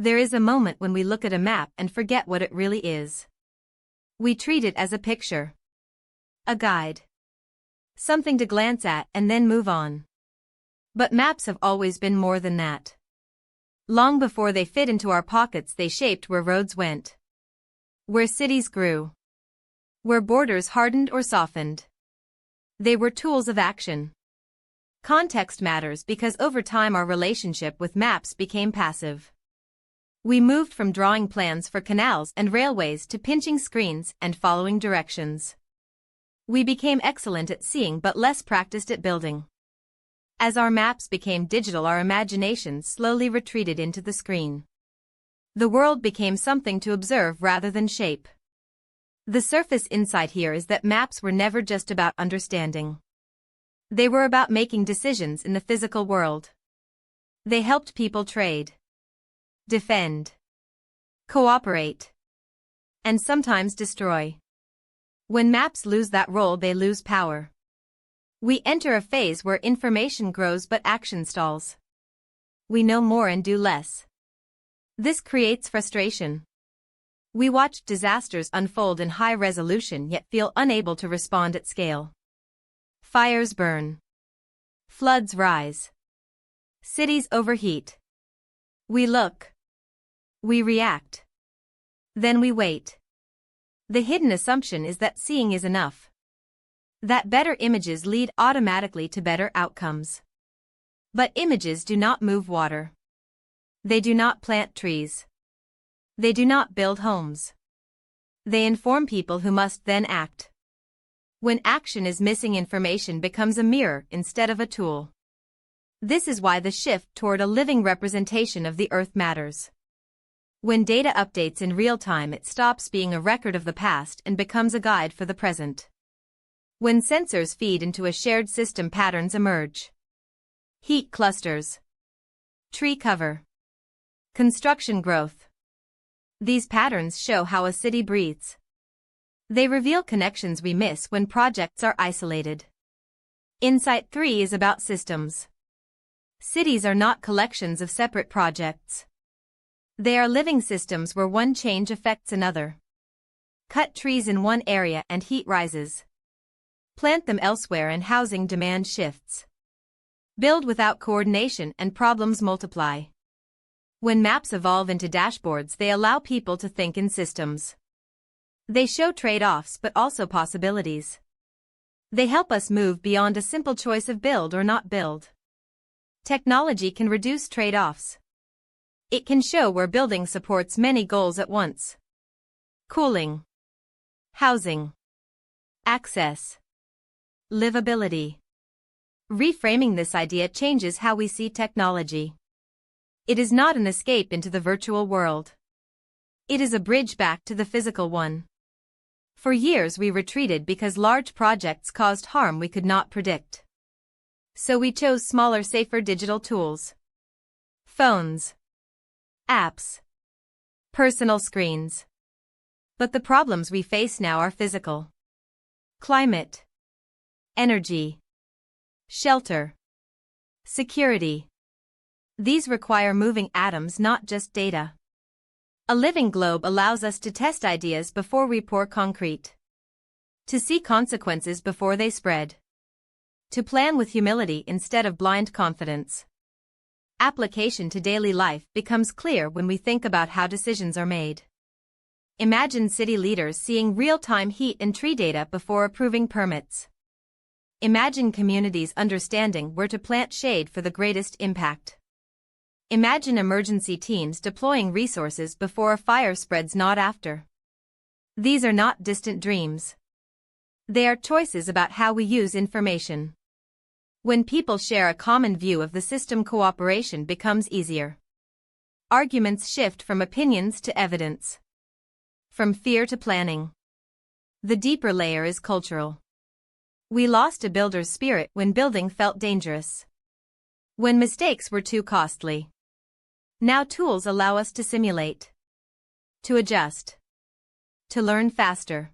There is a moment when we look at a map and forget what it really is. We treat it as a picture, a guide, something to glance at and then move on. But maps have always been more than that. Long before they fit into our pockets, they shaped where roads went, where cities grew, where borders hardened or softened. They were tools of action. Context matters because over time our relationship with maps became passive. We moved from drawing plans for canals and railways to pinching screens and following directions. We became excellent at seeing but less practiced at building. As our maps became digital, our imaginations slowly retreated into the screen. The world became something to observe rather than shape. The surface insight here is that maps were never just about understanding. They were about making decisions in the physical world. They helped people trade, defend, cooperate, and sometimes destroy. When maps lose that role, they lose power. We enter a phase where information grows but action stalls. We know more and do less. This creates frustration. We watch disasters unfold in high resolution yet feel unable to respond at scale. Fires burn. Floods rise. Cities overheat. We look. We react. Then we wait. The hidden assumption is that seeing is enough. That better images lead automatically to better outcomes. But images do not move water. They do not plant trees. They do not build homes. They inform people who must then act. When action is missing, information becomes a mirror instead of a tool. This is why the shift toward a living representation of the Earth matters. When data updates in real time, it stops being a record of the past and becomes a guide for the present. When sensors feed into a shared system, patterns emerge. Heat clusters, tree cover, construction growth. These patterns show how a city breathes. They reveal connections we miss when projects are isolated. Insight 3 is about systems. Cities are not collections of separate projects. They are living systems where one change affects another. Cut trees in one area and heat rises. Plant them elsewhere and housing demand shifts. Build without coordination and problems multiply. When maps evolve into dashboards, they allow people to think in systems. They show trade-offs but also possibilities. They help us move beyond a simple choice of build or not build. Technology can reduce trade-offs. It can show where building supports many goals at once. Cooling, housing, access, livability. Reframing this idea changes how we see technology. It is not an escape into the virtual world. It is a bridge back to the physical one. For years we retreated because large projects caused harm we could not predict. So we chose smaller, safer digital tools. Phones, apps, personal screens. But the problems we face now are physical. Climate, energy, shelter, security. These require moving atoms, not just data. A living globe allows us to test ideas before we pour concrete. To see consequences before they spread. To plan with humility instead of blind confidence. Application to daily life becomes clear when we think about how decisions are made. Imagine city leaders seeing real-time heat and tree data before approving permits. Imagine communities understanding where to plant shade for the greatest impact. Imagine emergency teams deploying resources before a fire spreads, not after. These are not distant dreams. They are choices about how we use information. When people share a common view of the system, cooperation becomes easier. Arguments shift from opinions to evidence. From fear to planning. The deeper layer is cultural. We lost a builder's spirit when building felt dangerous. When mistakes were too costly. Now tools allow us to simulate. To adjust. To learn faster.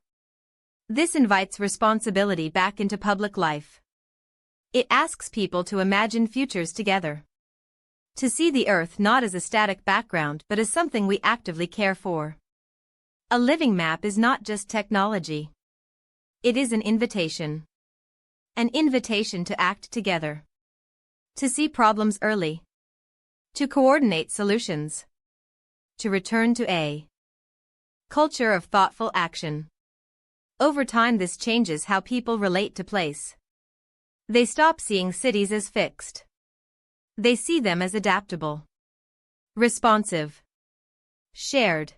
This invites responsibility back into public life. It asks people to imagine futures together. To see the Earth not as a static background but as something we actively care for. A living map is not just technology. It is an invitation. An invitation to act together. To see problems early. To coordinate solutions. To return to a culture of thoughtful action. Over time, this changes how people relate to place. They stop seeing cities as fixed. They see them as adaptable, responsive, shared.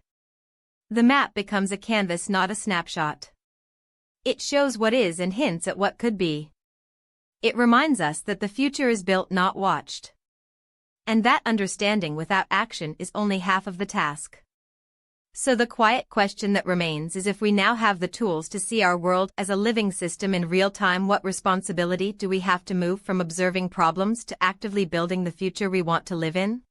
The map becomes a canvas, not a snapshot. It shows what is and hints at what could be. It reminds us that the future is built, not watched. And that understanding without action is only half of the task. So the quiet question that remains is, if we now have the tools to see our world as a living system in real time, what responsibility do we have to move from observing problems to actively building the future we want to live in?